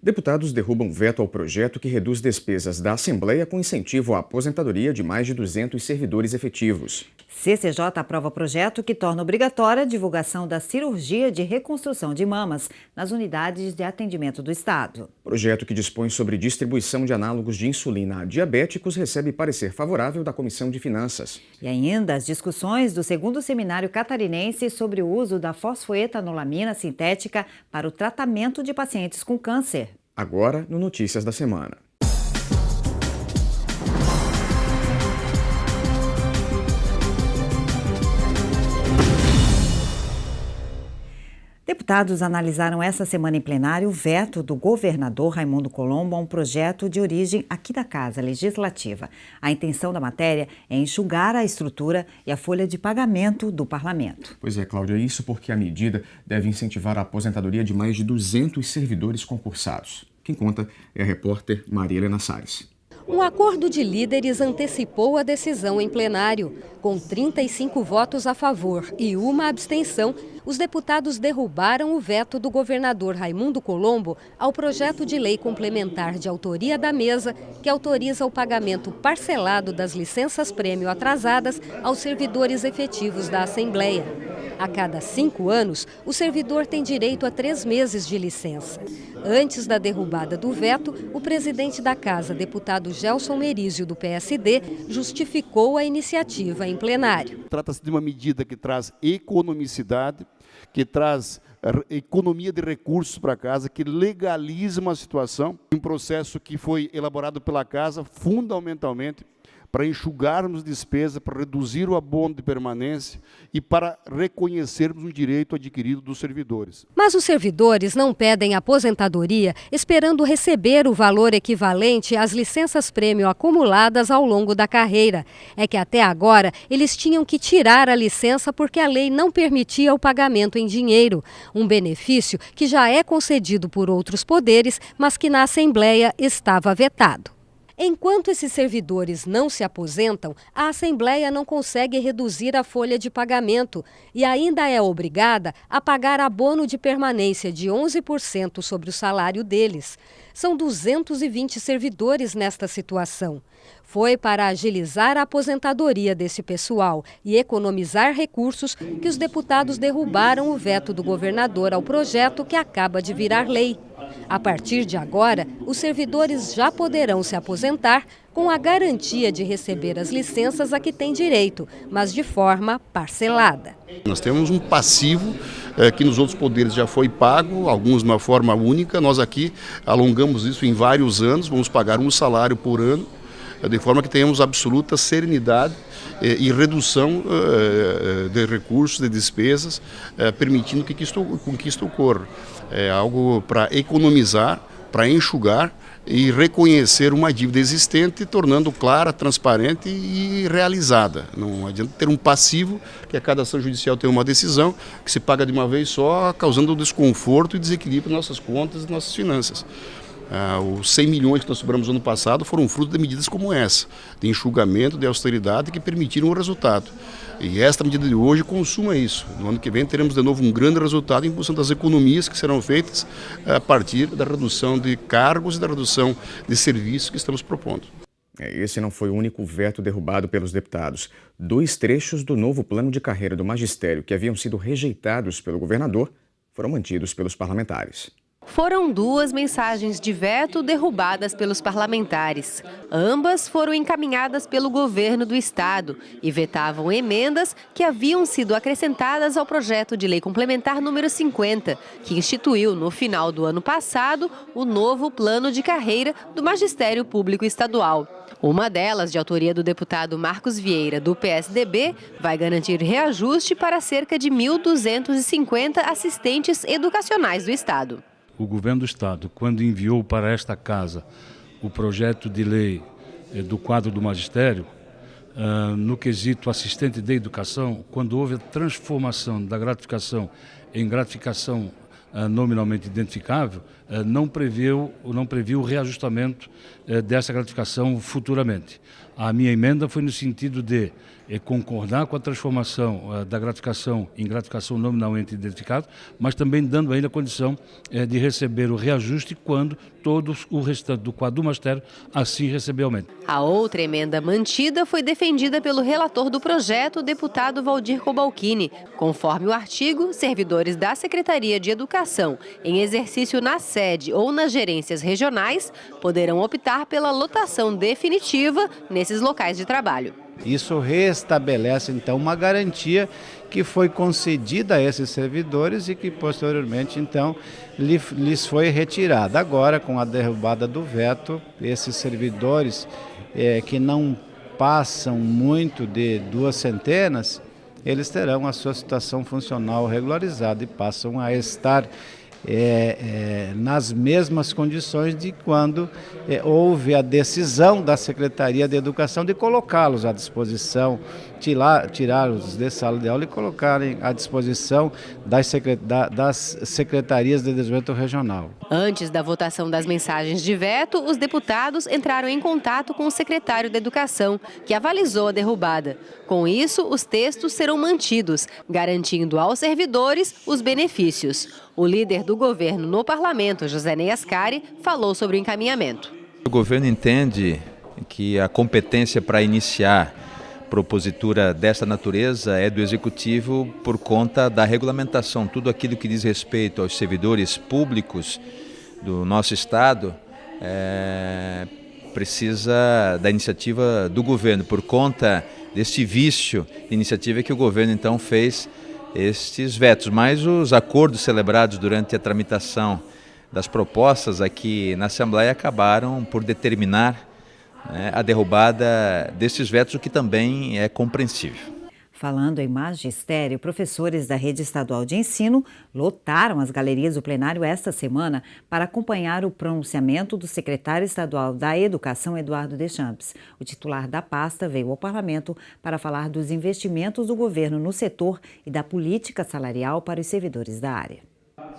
Deputados derrubam veto ao projeto que reduz despesas da Assembleia com incentivo à aposentadoria de mais de 200 servidores efetivos. CCJ aprova projeto que torna obrigatória a divulgação da cirurgia de reconstrução de mamas nas unidades de atendimento do Estado. Projeto que dispõe sobre distribuição de análogos de insulina a diabéticos recebe parecer favorável da Comissão de Finanças. E ainda as discussões do segundo seminário catarinense sobre o uso da fosfoetanolamina sintética para o tratamento de pacientes com câncer. Agora, no Notícias da Semana. Deputados analisaram essa semana em plenário o veto do governador Raimundo Colombo a um projeto de origem aqui da Casa Legislativa. A intenção da matéria é enxugar a estrutura e a folha de pagamento do parlamento. Pois é, Cláudia, isso porque a medida deve incentivar a aposentadoria de mais de 200 servidores concursados. Quem conta é a repórter Maria Helena Salles. Um acordo de líderes antecipou a decisão em plenário. Com 35 votos a favor e uma abstenção, os deputados derrubaram o veto do governador Raimundo Colombo ao projeto de lei complementar de autoria da mesa, que autoriza o pagamento parcelado das licenças-prêmio atrasadas aos servidores efetivos da Assembleia. A cada 5 anos, o servidor tem direito a 3 meses de licença. Antes da derrubada do veto, o presidente da Casa, deputado Gelson Merizio, do PSD, justificou a iniciativa em plenário. Trata-se de uma medida que traz economicidade, que traz economia de recursos para a Casa, que legaliza uma situação, um processo que foi elaborado pela Casa fundamentalmente para enxugarmos despesa, para reduzir o abono de permanência e para reconhecermos um direito adquirido dos servidores. Mas os servidores não pedem aposentadoria esperando receber o valor equivalente às licenças-prêmio acumuladas ao longo da carreira. É que até agora eles tinham que tirar a licença porque a lei não permitia o pagamento em dinheiro, um benefício que já é concedido por outros poderes, mas que na Assembleia estava vetado. Enquanto esses servidores não se aposentam, a Assembleia não consegue reduzir a folha de pagamento e ainda é obrigada a pagar abono de permanência de 11% sobre o salário deles. São 220 servidores nesta situação. Foi para agilizar a aposentadoria desse pessoal e economizar recursos que os deputados derrubaram o veto do governador ao projeto que acaba de virar lei. A partir de agora, os servidores já poderão se aposentar com a garantia de receber as licenças a que têm direito, mas de forma parcelada. Nós temos um passivo que nos outros poderes já foi pago, alguns de uma forma única. Nós aqui alongamos isso em vários anos, vamos pagar um salário por ano, de forma que tenhamos absoluta serenidade e redução de recursos, de despesas, permitindo que isto ocorra. É algo para economizar, para enxugar e reconhecer uma dívida existente, tornando clara, transparente e realizada. Não adianta ter um passivo, que a cada ação judicial tem uma decisão, que se paga de uma vez só, causando desconforto e desequilíbrio nas nossas contas e nossas finanças. Os 100 milhões que nós sobramos no ano passado foram fruto de medidas como essa, de enxugamento, de austeridade, que permitiram o resultado. E esta medida de hoje consuma isso. No ano que vem teremos de novo um grande resultado em função das economias que serão feitas a partir da redução de cargos e da redução de serviços que estamos propondo. Esse não foi o único veto derrubado pelos deputados. 2 trechos do novo plano de carreira do magistério que haviam sido rejeitados pelo governador foram mantidos pelos parlamentares. Foram 2 mensagens de veto derrubadas pelos parlamentares. Ambas foram encaminhadas pelo governo do estado e vetavam emendas que haviam sido acrescentadas ao projeto de lei complementar número 50, que instituiu no final do ano passado o novo plano de carreira do Magistério Público Estadual. Uma delas, de autoria do deputado Marcos Vieira, do PSDB, vai garantir reajuste para cerca de 1.250 assistentes educacionais do estado. O governo do estado, quando enviou para esta casa o projeto de lei do quadro do magistério, no quesito assistente de educação, quando houve a transformação da gratificação em gratificação nominalmente identificável, não previu o reajustamento dessa gratificação futuramente. A minha emenda foi no sentido de concordar com a transformação da gratificação em gratificação nominalmente identificada, mas também dando ainda a condição de receber o reajuste quando todo o restante do quadro do magistério assim receber aumento. A outra emenda mantida foi defendida pelo relator do projeto, o deputado Valdir Cobalcini. Conforme o artigo, servidores da Secretaria de Educação, em exercício na sede ou nas gerências regionais, poderão optar pela lotação definitiva nesses locais de trabalho. Isso restabelece, então, uma garantia que foi concedida a esses servidores e que, posteriormente, então, lhes foi retirada. Agora, com a derrubada do veto, esses servidores que não passam muito de 2 centenas, eles terão a sua situação funcional regularizada e passam a estar nas mesmas condições de quando houve a decisão da Secretaria de Educação de colocá-los à disposição, tirá-los de sala de aula e colocarem à disposição das Secretarias de Desenvolvimento Regional. Antes da votação das mensagens de veto, os deputados entraram em contato com o secretário da Educação, que avalizou a derrubada. Com isso, os textos serão mantidos, garantindo aos servidores os benefícios. O líder do governo no parlamento, José Ney Ascari, falou sobre o encaminhamento. O governo entende que a competência para iniciar propositura dessa natureza é do Executivo por conta da regulamentação. Tudo aquilo que diz respeito aos servidores públicos do nosso Estado precisa da iniciativa do governo. Por conta deste vício de iniciativa que o governo então fez estes vetos, mas os acordos celebrados durante a tramitação das propostas aqui na Assembleia acabaram por determinar a derrubada desses vetos, o que também é compreensível. Falando em magistério, professores da rede estadual de ensino lotaram as galerias do plenário esta semana para acompanhar o pronunciamento do secretário estadual da Educação, Eduardo Deschamps. O titular da pasta veio ao parlamento para falar dos investimentos do governo no setor e da política salarial para os servidores da área.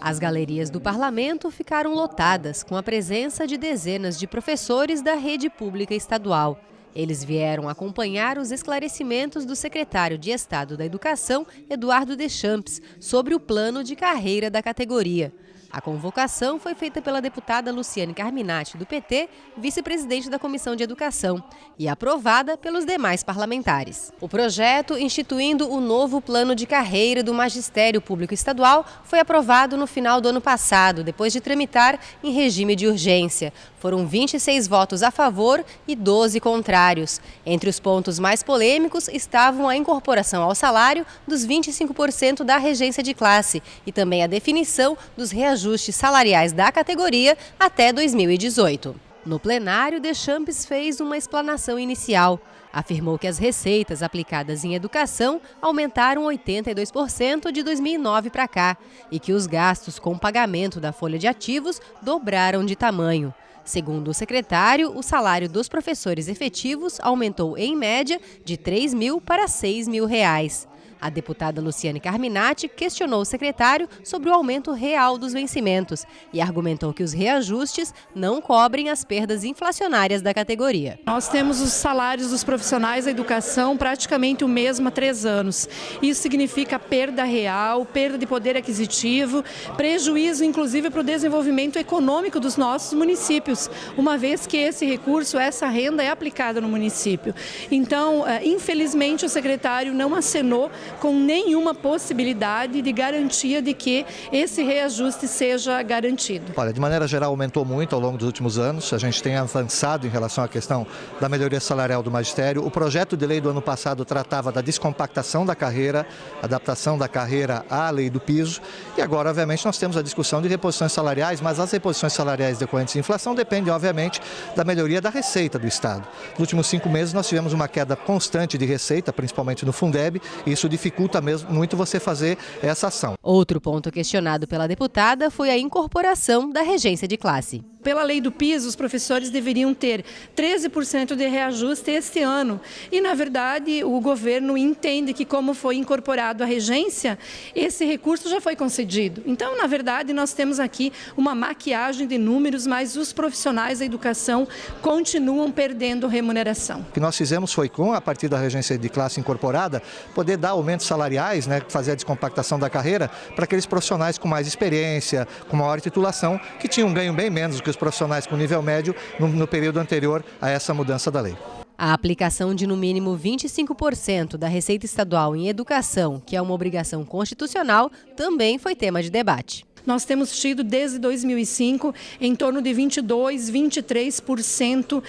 As galerias do parlamento ficaram lotadas, com a presença de dezenas de professores da rede pública estadual. Eles vieram acompanhar os esclarecimentos do secretário de Estado da Educação, Eduardo Deschamps, sobre o plano de carreira da categoria. A convocação foi feita pela deputada Luciane Carminati, do PT, vice-presidente da Comissão de Educação, e aprovada pelos demais parlamentares. O projeto, instituindo o novo plano de carreira do Magistério Público Estadual, foi aprovado no final do ano passado, depois de tramitar em regime de urgência. Foram 26 votos a favor e 12 contrários. Entre os pontos mais polêmicos estavam a incorporação ao salário dos 25% da regência de classe e também a definição dos reajustes salariais da categoria até 2018. No plenário, Deschamps fez uma explanação inicial. Afirmou que as receitas aplicadas em educação aumentaram 82% de 2009 para cá e que os gastos com pagamento da folha de ativos dobraram de tamanho. Segundo o secretário, o salário dos professores efetivos aumentou, em média, de R$ 3.000 para R$ 6.000. A deputada Luciane Carminati questionou o secretário sobre o aumento real dos vencimentos e argumentou que os reajustes não cobrem as perdas inflacionárias da categoria. Nós temos os salários dos profissionais da educação praticamente o mesmo há 3 anos. Isso significa perda real, perda de poder aquisitivo, prejuízo inclusive para o desenvolvimento econômico dos nossos municípios, uma vez que esse recurso, essa renda é aplicada no município. Então, infelizmente, o secretário não acenou com nenhuma possibilidade de garantia de que esse reajuste seja garantido. Olha, de maneira geral aumentou muito ao longo dos últimos anos, a gente tem avançado em relação à questão da melhoria salarial do magistério. O projeto de lei do ano passado tratava da descompactação da carreira, adaptação da carreira à lei do piso e agora, obviamente, nós temos a discussão de reposições salariais, mas as reposições salariais decorrentes de inflação dependem, obviamente, da melhoria da receita do Estado. Nos últimos 5 meses nós tivemos uma queda constante de receita, principalmente no Fundeb, e isso dificulta mesmo muito você fazer essa ação. Outro ponto questionado pela deputada foi a incorporação da regência de classe. Pela lei do piso, os professores deveriam ter 13% de reajuste este ano. E, na verdade, o governo entende que, como foi incorporado à regência, esse recurso já foi concedido. Então, na verdade, nós temos aqui uma maquiagem de números, mas os profissionais da educação continuam perdendo remuneração. O que nós fizemos foi, a partir da regência de classe incorporada, poder dar aumentos salariais, fazer a descompactação da carreira para aqueles profissionais com mais experiência, com maior titulação, que tinham um ganho bem menos do que os profissionais com nível médio no período anterior a essa mudança da lei. A aplicação de no mínimo 25% da receita estadual em educação, que é uma obrigação constitucional, também foi tema de debate. Nós temos tido, desde 2005, em torno de 22%, 23%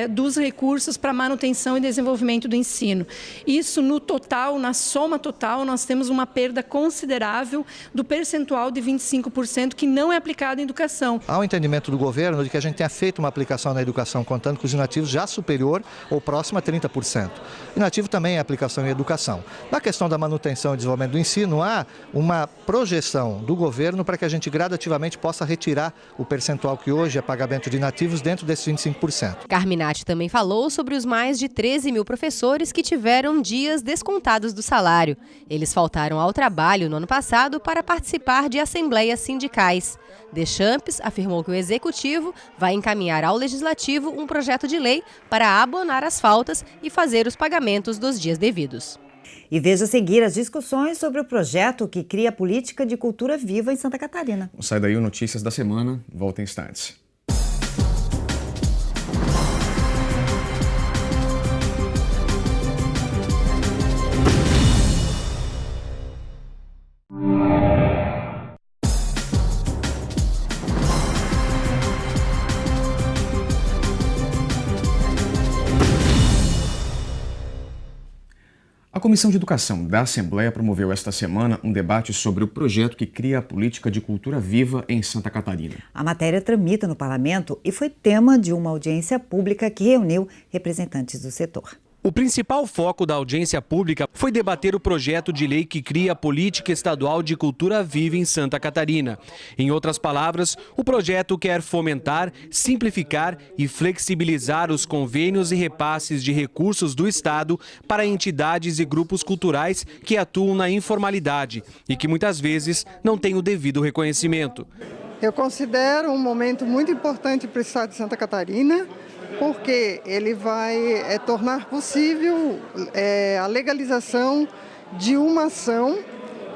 dos recursos para manutenção e desenvolvimento do ensino. Isso, no total, na soma total, nós temos uma perda considerável do percentual de 25% que não é aplicado em educação. Há um entendimento do governo de que a gente tenha feito uma aplicação na educação, contando com os inativos já superior ou próximo a 30%. Inativo também é aplicação em educação. Na questão da manutenção e desenvolvimento do ensino, há uma projeção do governo para que a gente gradativamente possa retirar o percentual que hoje é pagamento de inativos dentro desses 25%. Carminati também falou sobre os mais de 13 mil professores que tiveram dias descontados do salário. Eles faltaram ao trabalho no ano passado para participar de assembleias sindicais. Deschamps afirmou que o Executivo vai encaminhar ao Legislativo um projeto de lei para abonar as faltas e fazer os pagamentos dos dias devidos. E veja a seguir as discussões sobre o projeto que cria a política de cultura viva em Santa Catarina. Sai daí o Notícias da Semana, volta em instantes. A Comissão de Educação da Assembleia promoveu esta semana um debate sobre o projeto que cria a política de cultura viva em Santa Catarina. A matéria tramita no parlamento e foi tema de uma audiência pública que reuniu representantes do setor. O principal foco da audiência pública foi debater o projeto de lei que cria a política estadual de cultura viva em Santa Catarina. Em outras palavras, o projeto quer fomentar, simplificar e flexibilizar os convênios e repasses de recursos do Estado para entidades e grupos culturais que atuam na informalidade e que muitas vezes não têm o devido reconhecimento. Eu considero um momento muito importante para o Estado de Santa Catarina, porque ele vai tornar possível a legalização de uma ação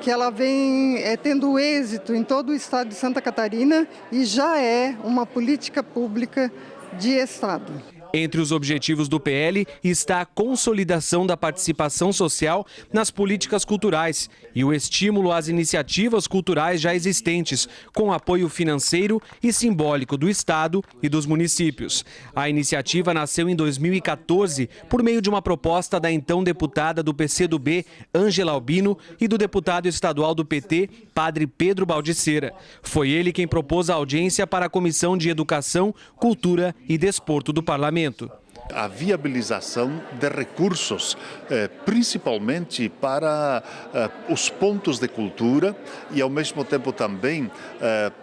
que ela vem tendo êxito em todo o estado de Santa Catarina e já é uma política pública de Estado. Entre os objetivos do PL está a consolidação da participação social nas políticas culturais e o estímulo às iniciativas culturais já existentes, com apoio financeiro e simbólico do Estado e dos municípios. A iniciativa nasceu em 2014 por meio de uma proposta da então deputada do PCdoB, Ângela Albino, e do deputado estadual do PT, Padre Pedro Baldiceira. Foi ele quem propôs a audiência para a Comissão de Educação, Cultura e Desporto do Parlamento. A viabilização de recursos, principalmente para os pontos de cultura e, ao mesmo tempo, também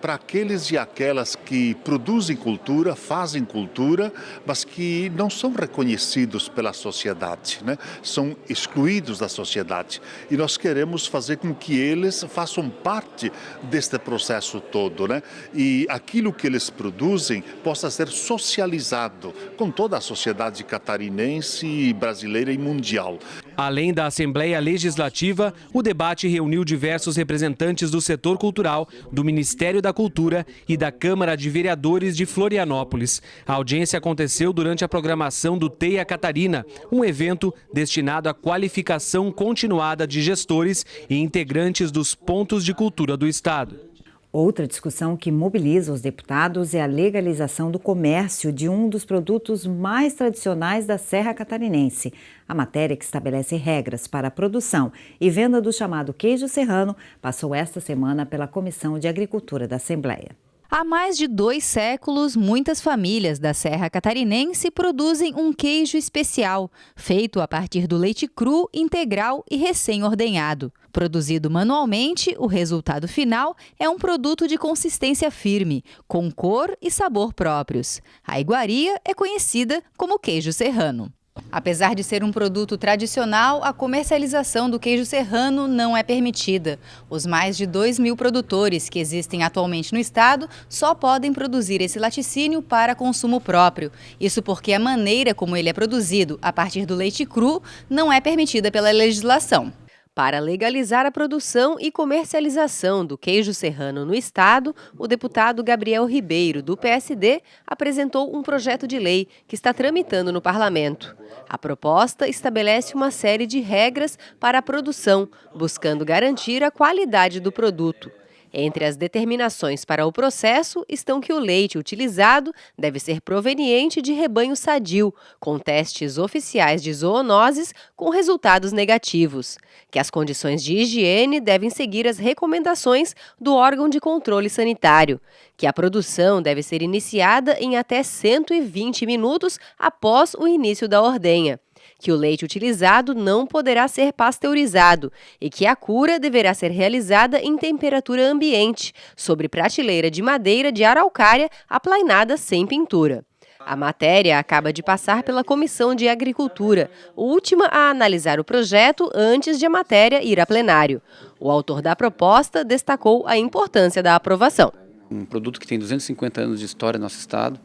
para aqueles e aquelas que produzem cultura, fazem cultura, mas que não são reconhecidos pela sociedade, né? São excluídos da sociedade. E nós queremos fazer com que eles façam parte deste processo todo, né? E aquilo que eles produzem possa ser socializado com toda a sociedade catarinense, brasileira e mundial. Além da Assembleia Legislativa, o debate reuniu diversos representantes do setor cultural, do Ministério da Cultura e da Câmara de Vereadores de Florianópolis. A audiência aconteceu durante a programação do TEIA Catarina, um evento destinado à qualificação continuada de gestores e integrantes dos pontos de cultura do Estado. Outra discussão que mobiliza os deputados é a legalização do comércio de um dos produtos mais tradicionais da Serra Catarinense. A matéria que estabelece regras para a produção e venda do chamado queijo serrano passou esta semana pela Comissão de Agricultura da Assembleia. Há mais de 2 séculos, muitas famílias da Serra Catarinense produzem um queijo especial, feito a partir do leite cru, integral e recém-ordenhado. Produzido manualmente, o resultado final é um produto de consistência firme, com cor e sabor próprios. A iguaria é conhecida como queijo serrano. Apesar de ser um produto tradicional, a comercialização do queijo serrano não é permitida. Os mais de 2.000 produtores que existem atualmente no estado só podem produzir esse laticínio para consumo próprio. Isso porque a maneira como ele é produzido, a partir do leite cru, não é permitida pela legislação. Para legalizar a produção e comercialização do queijo serrano no estado, o deputado Gabriel Ribeiro, do PSD, apresentou um projeto de lei que está tramitando no parlamento. A proposta estabelece uma série de regras para a produção, buscando garantir a qualidade do produto. Entre as determinações para o processo estão que o leite utilizado deve ser proveniente de rebanho sadio, com testes oficiais de zoonoses com resultados negativos, que as condições de higiene devem seguir as recomendações do órgão de controle sanitário, que a produção deve ser iniciada em até 120 minutos após o início da ordenha, que o leite utilizado não poderá ser pasteurizado e que a cura deverá ser realizada em temperatura ambiente, sobre prateleira de madeira de araucária aplainada sem pintura. A matéria acaba de passar pela Comissão de Agricultura, última a analisar o projeto antes de a matéria ir a plenário. O autor da proposta destacou a importância da aprovação. Um produto que tem 250 anos de história no nosso estado,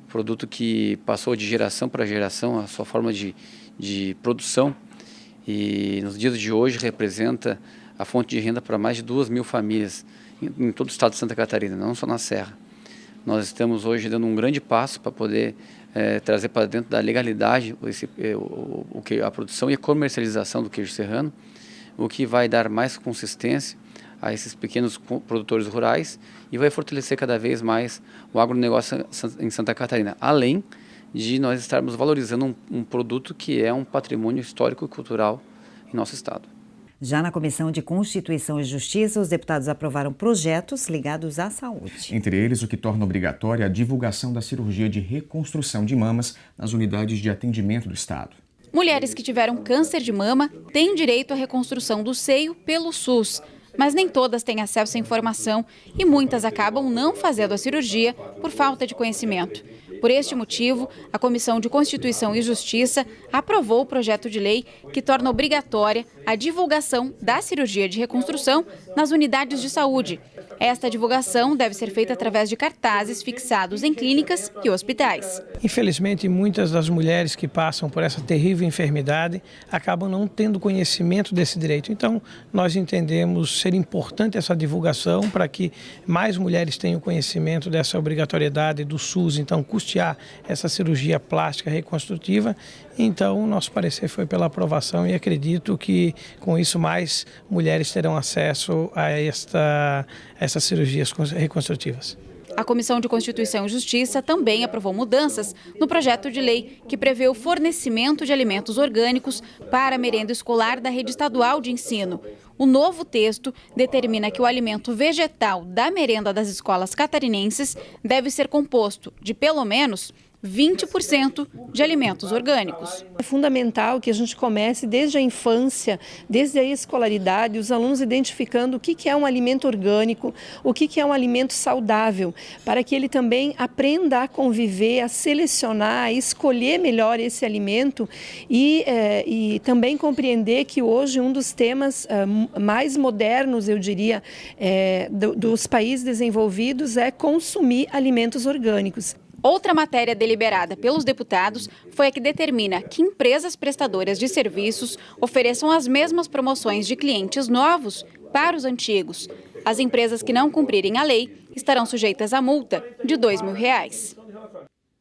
um produto que passou de geração para geração a sua forma de produção e nos dias de hoje representa a fonte de renda para mais de 2.000 famílias em todo o estado de Santa Catarina, não só na Serra. Nós estamos hoje dando um grande passo para poder trazer para dentro da legalidade a produção e a comercialização do queijo serrano, o que vai dar mais consistência a esses pequenos produtores rurais e vai fortalecer cada vez mais o agronegócio em Santa Catarina, além de nós estarmos valorizando um produto que é um patrimônio histórico e cultural em nosso estado. Já na Comissão de Constituição e Justiça, os deputados aprovaram projetos ligados à saúde. Entre eles, o que torna obrigatória a divulgação da cirurgia de reconstrução de mamas nas unidades de atendimento do estado. Mulheres que tiveram câncer de mama têm direito à reconstrução do seio pelo SUS, mas nem todas têm acesso à informação e muitas acabam não fazendo a cirurgia por falta de conhecimento. Por este motivo, a Comissão de Constituição e Justiça aprovou o projeto de lei que torna obrigatória a divulgação da cirurgia de reconstrução nas unidades de saúde. Esta divulgação deve ser feita através de cartazes fixados em clínicas e hospitais. Infelizmente, muitas das mulheres que passam por essa terrível enfermidade acabam não tendo conhecimento desse direito. Então, nós entendemos ser importante essa divulgação para que mais mulheres tenham conhecimento dessa obrigatoriedade do SUS, então custear essa cirurgia plástica reconstrutiva. Então, o nosso parecer foi pela aprovação e acredito que com isso mais mulheres terão acesso a essas cirurgias reconstrutivas. A Comissão de Constituição e Justiça também aprovou mudanças no projeto de lei que prevê o fornecimento de alimentos orgânicos para a merenda escolar da rede estadual de ensino. O novo texto determina que o alimento vegetal da merenda das escolas catarinenses deve ser composto de pelo menos 20% de alimentos orgânicos. É fundamental que a gente comece desde a infância, desde a escolaridade, os alunos identificando o que é um alimento orgânico, o que é um alimento saudável, para que ele também aprenda a conviver, a selecionar, a escolher melhor esse alimento e também compreender que hoje um dos temas mais modernos, eu diria, dos países desenvolvidos é consumir alimentos orgânicos. Outra matéria deliberada pelos deputados foi a que determina que empresas prestadoras de serviços ofereçam as mesmas promoções de clientes novos para os antigos. As empresas que não cumprirem a lei estarão sujeitas a multa de R$ 2.000.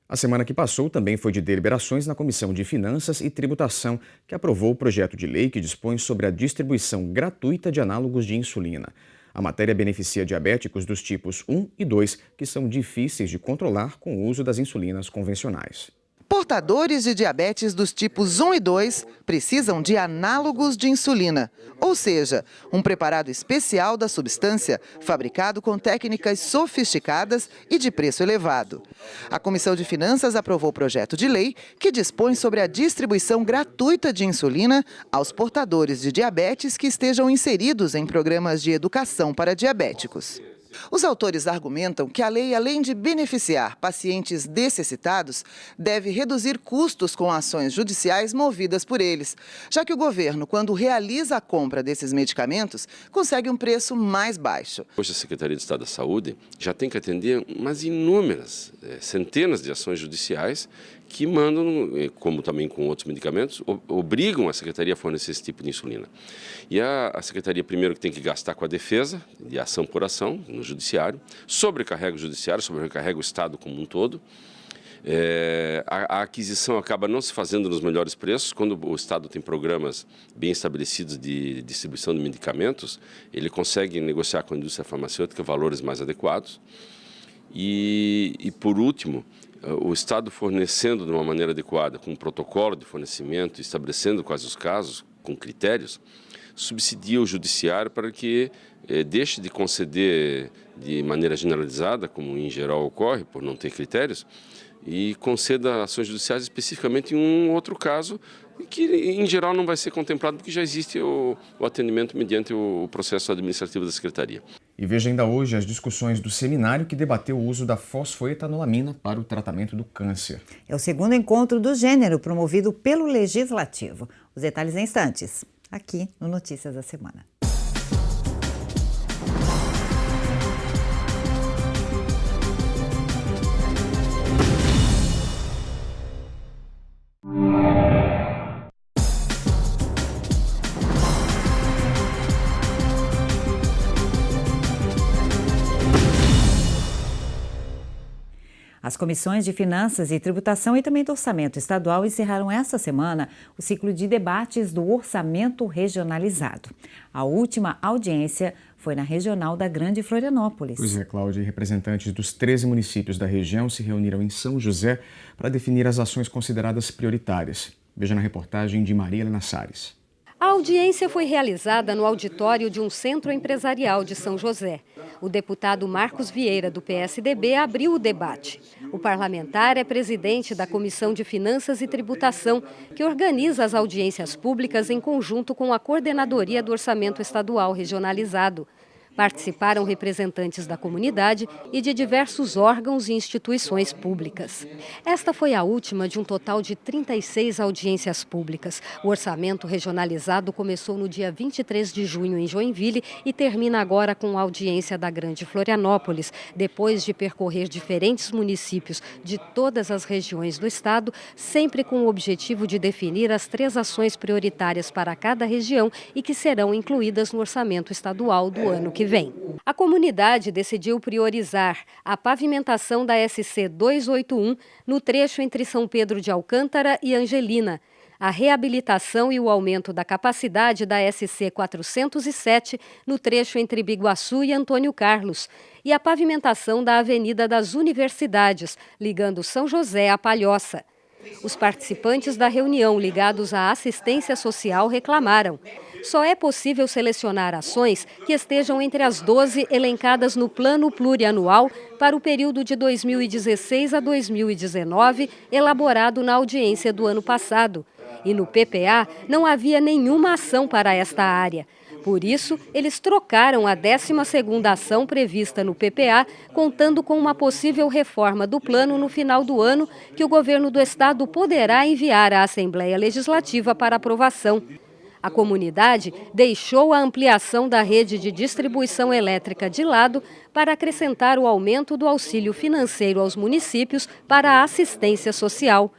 A semana que passou também foi de deliberações na Comissão de Finanças e Tributação, que aprovou o projeto de lei que dispõe sobre a distribuição gratuita de análogos de insulina. A matéria beneficia diabéticos dos tipos 1 e 2, que são difíceis de controlar com o uso das insulinas convencionais. Por portadores de diabetes dos tipos 1 e 2 precisam de análogos de insulina, ou seja, um preparado especial da substância fabricado com técnicas sofisticadas e de preço elevado. A Comissão de Finanças aprovou o projeto de lei que dispõe sobre a distribuição gratuita de insulina aos portadores de diabetes que estejam inseridos em programas de educação para diabéticos. Os autores argumentam que a lei, além de beneficiar pacientes necessitados, deve reduzir custos com ações judiciais movidas por eles, já que o governo, quando realiza a compra desses medicamentos, consegue um preço mais baixo. Hoje a Secretaria de Estado da Saúde já tem que atender umas inúmeras, centenas de ações judiciais que mandam, como também com outros medicamentos, obrigam a Secretaria a fornecer esse tipo de insulina. E a Secretaria, primeiro, que tem que gastar com a defesa, de ação por ação, no Judiciário, sobrecarrega o Judiciário, sobrecarrega o Estado como um todo. A aquisição acaba não se fazendo nos melhores preços. Quando o Estado tem programas bem estabelecidos de distribuição de medicamentos, ele consegue negociar com a indústria farmacêutica valores mais adequados. E por último, o Estado fornecendo de uma maneira adequada, com um protocolo de fornecimento, estabelecendo quais os casos, com critérios, subsidia o Judiciário para que deixe de conceder de maneira generalizada, como em geral ocorre, por não ter critérios, e conceda ações judiciais especificamente em um outro caso, que em geral não vai ser contemplado porque já existe o atendimento mediante o processo administrativo da Secretaria. E veja ainda hoje as discussões do seminário que debateu o uso da fosfoetanolamina para o tratamento do câncer. É o segundo encontro do gênero promovido pelo Legislativo. Os detalhes em instantes, aqui no Notícias da Semana. As comissões de Finanças e Tributação e também do Orçamento Estadual encerraram esta semana o ciclo de debates do Orçamento Regionalizado. A última audiência foi na Regional da Grande Florianópolis. Pois é, Cláudia, e representantes dos 13 municípios da região se reuniram em São José para definir as ações consideradas prioritárias. Veja na reportagem de Maria Helena Salles. A audiência foi realizada no auditório de um centro empresarial de São José. O deputado Marcos Vieira, do PSDB, abriu o debate. O parlamentar é presidente da Comissão de Finanças e Tributação, que organiza as audiências públicas em conjunto com a Coordenadoria do Orçamento Estadual Regionalizado. Participaram representantes da comunidade e de diversos órgãos e instituições públicas. Esta foi a última de um total de 36 audiências públicas. O orçamento regionalizado começou no dia 23 de junho em Joinville e termina agora com a audiência da Grande Florianópolis, depois de percorrer diferentes municípios de todas as regiões do estado, sempre com o objetivo de definir as 3 ações prioritárias para cada região e que serão incluídas no orçamento estadual do ano que vem. A comunidade decidiu priorizar a pavimentação da SC 281 no trecho entre São Pedro de Alcântara e Angelina, a reabilitação e o aumento da capacidade da SC 407 no trecho entre Biguaçu e Antônio Carlos e a pavimentação da Avenida das Universidades, ligando São José a Palhoça. Os participantes da reunião ligados à assistência social reclamaram. Só é possível selecionar ações que estejam entre as 12 elencadas no Plano Plurianual para o período de 2016 a 2019, elaborado na audiência do ano passado. E no PPA não havia nenhuma ação para esta área. Por isso, eles trocaram a 12ª ação prevista no PPA, contando com uma possível reforma do plano no final do ano, que o governo do estado poderá enviar à Assembleia Legislativa para aprovação. A comunidade deixou a ampliação da rede de distribuição elétrica de lado para acrescentar o aumento do auxílio financeiro aos municípios para a assistência social.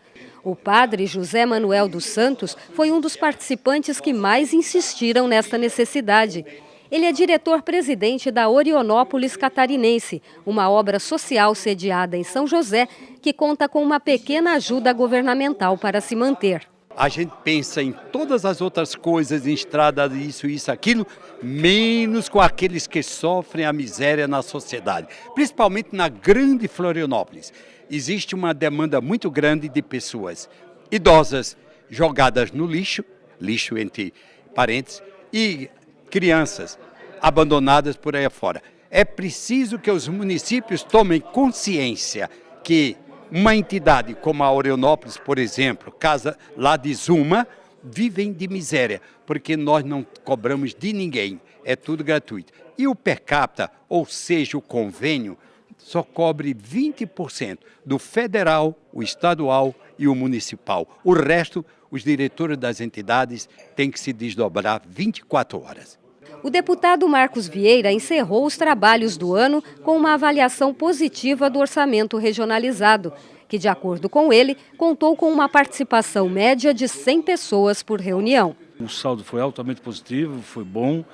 O padre José Manuel dos Santos foi um dos participantes que mais insistiram nesta necessidade. Ele é diretor-presidente da Orionópolis Catarinense, uma obra social sediada em São José que conta com uma pequena ajuda governamental para se manter. A gente pensa em todas as outras coisas, em estradas, isso, aquilo, menos com aqueles que sofrem a miséria na sociedade, principalmente na Grande Florianópolis. existe uma demanda muito grande de pessoas idosas jogadas no lixo, lixo entre parênteses, e crianças abandonadas por aí afora. É preciso que os municípios tomem consciência que uma entidade como a Aureonópolis, por exemplo, casa lá de Zuma, vivem de miséria, porque nós não cobramos de ninguém, é tudo gratuito. E o per capita, ou seja, o convênio, só cobre 20% do federal, o estadual e o municipal. O resto, os diretores das entidades têm que se desdobrar 24 horas. O deputado Marcos Vieira encerrou os trabalhos do ano com uma avaliação positiva do orçamento regionalizado, que, de acordo com ele, contou com uma participação média de 100 pessoas por reunião. O saldo foi altamente positivo, foi bom.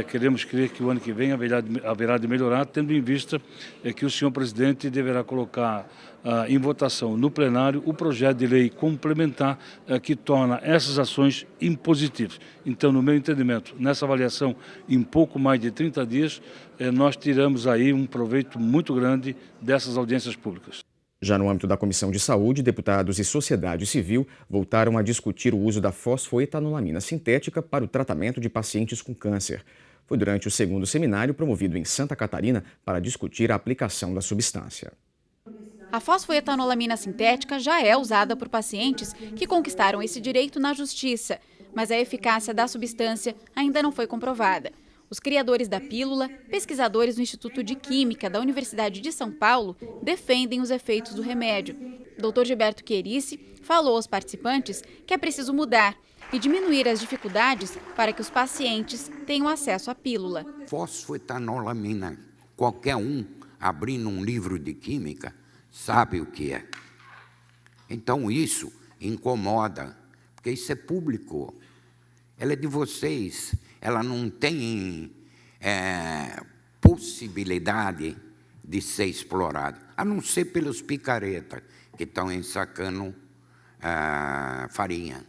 Queremos crer que o ano que vem haverá de melhorar, tendo em vista que o senhor presidente deverá colocar em votação no plenário o projeto de lei complementar que torna essas ações impositivas. Então, no meu entendimento, nessa avaliação, em pouco mais de 30 dias, nós tiramos aí um proveito muito grande dessas audiências públicas. Já no âmbito da Comissão de Saúde, deputados e sociedade civil voltaram a discutir o uso da fosfoetanolamina sintética para o tratamento de pacientes com câncer. Foi durante o segundo seminário promovido em Santa Catarina para discutir a aplicação da substância. A fosfoetanolamina sintética já é usada por pacientes que conquistaram esse direito na justiça, mas a eficácia da substância ainda não foi comprovada. Os criadores da pílula, pesquisadores do Instituto de Química da Universidade de São Paulo, defendem os efeitos do remédio. Dr. Gilberto Chierici falou aos participantes que é preciso mudar e diminuir as dificuldades para que os pacientes tenham acesso à pílula. Fosfoetanolamina, qualquer um abrindo um livro de química sabe o que é. Então isso incomoda, porque isso é público, ela é de vocês. Ela não tem possibilidade de ser explorada, a não ser pelos picaretas que estão ensacando farinha.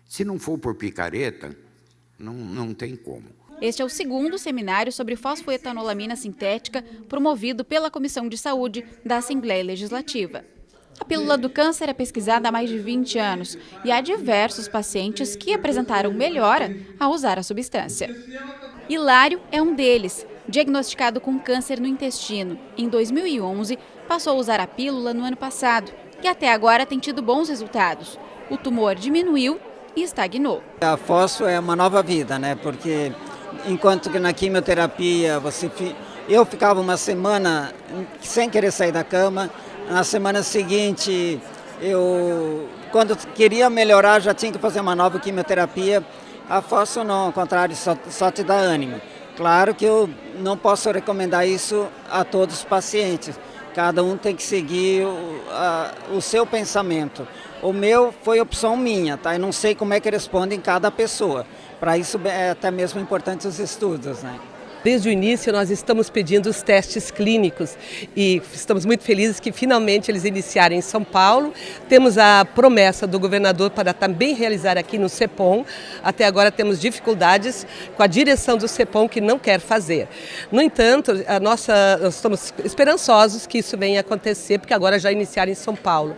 Se não for por picareta, não tem como. Este é o segundo seminário sobre fosfoetanolamina sintética promovido pela Comissão de Saúde da Assembleia Legislativa. A pílula do câncer é pesquisada há mais de 20 anos e há diversos pacientes que apresentaram melhora ao usar a substância. Hilário é um deles, diagnosticado com câncer no intestino. Em 2011, passou a usar a pílula no ano passado e até agora tem tido bons resultados. O tumor diminuiu e estagnou. A fosfo é uma nova vida, né? Porque enquanto que na quimioterapia eu ficava uma semana sem querer sair da cama. Na semana seguinte, quando queria melhorar, já tinha que fazer uma nova quimioterapia. A fosfo não, ao contrário, só te dá ânimo. Claro que eu não posso recomendar isso a todos os pacientes. Cada um tem que seguir o seu pensamento. O meu foi opção minha, tá? Eu não sei como é que responde em cada pessoa. Para isso é até mesmo importante os estudos, né? Desde o início nós estamos pedindo os testes clínicos e estamos muito felizes que finalmente eles iniciaram em São Paulo. Temos a promessa do governador para também realizar aqui no CEPOM. Até agora temos dificuldades com a direção do CEPOM que não quer fazer. No entanto, nós estamos esperançosos que isso venha acontecer, porque agora já iniciaram em São Paulo.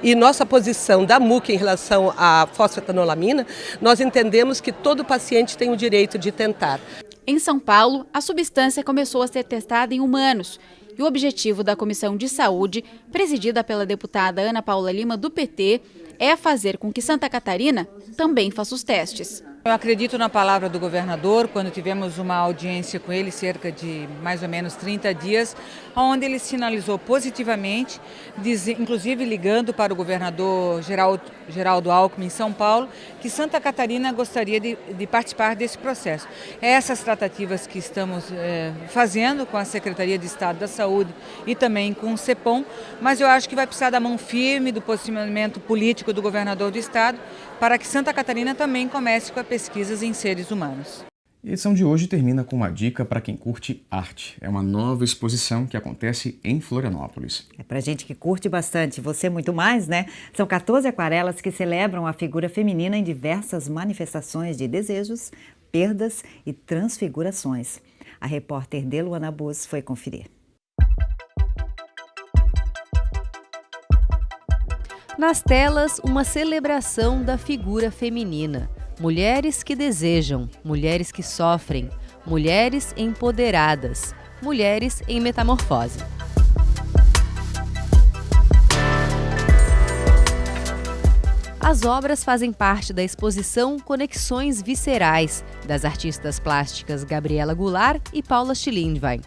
E nossa posição da MUC em relação à fosfoetanolamina, nós entendemos que todo paciente tem o direito de tentar. Em São Paulo, a substância começou a ser testada em humanos e o objetivo da Comissão de Saúde, presidida pela deputada Ana Paula Lima, do PT, é fazer com que Santa Catarina também faça os testes. Eu acredito na palavra do governador, quando tivemos uma audiência com ele, cerca de mais ou menos 30 dias, onde ele sinalizou positivamente, inclusive ligando para o governador Geraldo Alckmin em São Paulo, que Santa Catarina gostaria de participar desse processo. Essas tratativas que estamos fazendo com a Secretaria de Estado da Saúde e também com o CEPOM, mas eu acho que vai precisar da mão firme, do posicionamento político do governador do Estado, para que Santa Catarina também comece com pesquisas em seres humanos. A edição de hoje termina com uma dica para quem curte arte. É uma nova exposição que acontece em Florianópolis. É pra gente que curte bastante, você muito mais, né? São 14 aquarelas que celebram a figura feminina em diversas manifestações de desejos, perdas e transfigurações. A repórter Deluana Bus foi conferir. Nas telas, uma celebração da figura feminina. Mulheres que desejam, mulheres que sofrem, mulheres empoderadas, mulheres em metamorfose. As obras fazem parte da exposição Conexões Viscerais, das artistas plásticas Gabriela Goulart e Paula Schilindwein.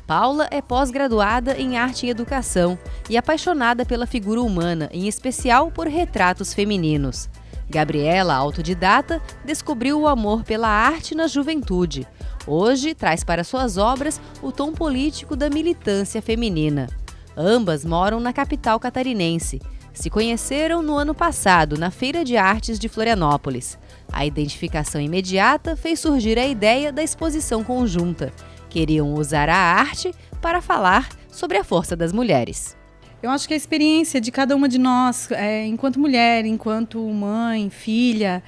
Paula é pós-graduada em Arte e Educação e apaixonada pela figura humana, em especial por retratos femininos. Gabriela, autodidata, descobriu o amor pela arte na juventude. Hoje, traz para suas obras o tom político da militância feminina. Ambas moram na capital catarinense. Se conheceram no ano passado, na Feira de Artes de Florianópolis. A identificação imediata fez surgir a ideia da exposição conjunta. Queriam usar a arte para falar sobre a força das mulheres. Eu acho que a experiência de cada uma de nós, enquanto mulher, enquanto mãe, filha,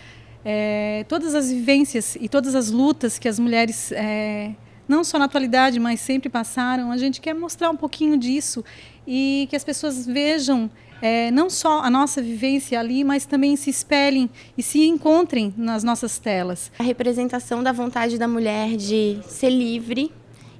todas as vivências e todas as lutas que as mulheres, não só na atualidade, mas sempre passaram, a gente quer mostrar um pouquinho disso e que as pessoas vejam não só a nossa vivência ali, mas também se espelhem e se encontrem nas nossas telas. A representação da vontade da mulher de ser livre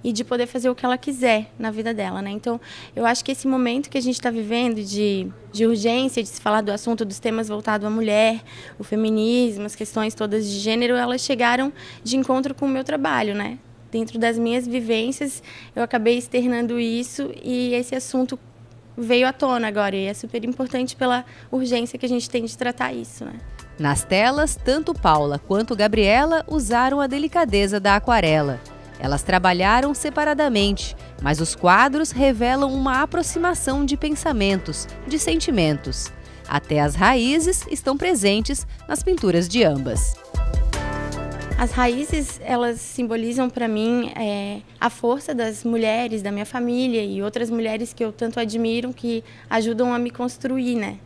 e de poder fazer o que ela quiser na vida dela, né? Então, eu acho que esse momento que a gente está vivendo de urgência, de se falar do assunto, dos temas voltados à mulher, o feminismo, as questões todas de gênero, elas chegaram de encontro com o meu trabalho, né? Dentro das minhas vivências, eu acabei externando isso e esse assunto veio à tona agora e é super importante pela urgência que a gente tem de tratar isso, né? Nas telas, tanto Paula quanto Gabriela usaram a delicadeza da aquarela. Elas trabalharam separadamente, mas os quadros revelam uma aproximação de pensamentos, de sentimentos. Até as raízes estão presentes nas pinturas de ambas. As raízes, elas simbolizam para mim a força das mulheres, da minha família e outras mulheres que eu tanto admiro, que ajudam a me construir, né?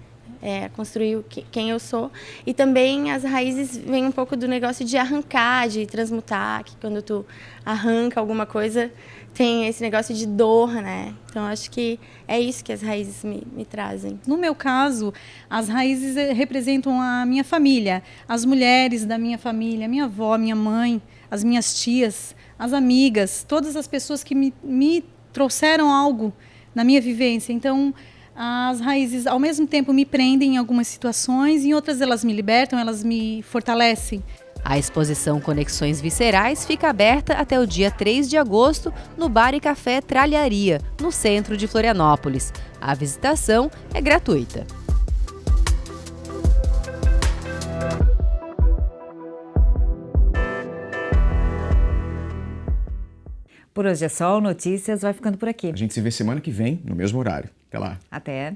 Construir quem eu sou. E também as raízes vêm um pouco do negócio de arrancar, de transmutar, que quando tu arranca alguma coisa, tem esse negócio de dor, né? Então, acho que é isso que as raízes me trazem. No meu caso, as raízes representam a minha família, as mulheres da minha família, minha avó, minha mãe, as minhas tias, as amigas, todas as pessoas que me trouxeram algo na minha vivência. Então, as raízes, ao mesmo tempo, me prendem em algumas situações, em outras elas me libertam, elas me fortalecem. A exposição Conexões Viscerais fica aberta até o dia 3 de agosto no Bar e Café Tralharia, no centro de Florianópolis. A visitação é gratuita. Por hoje é só, o Notícias vai ficando por aqui. A gente se vê semana que vem, no mesmo horário. Até lá. Até.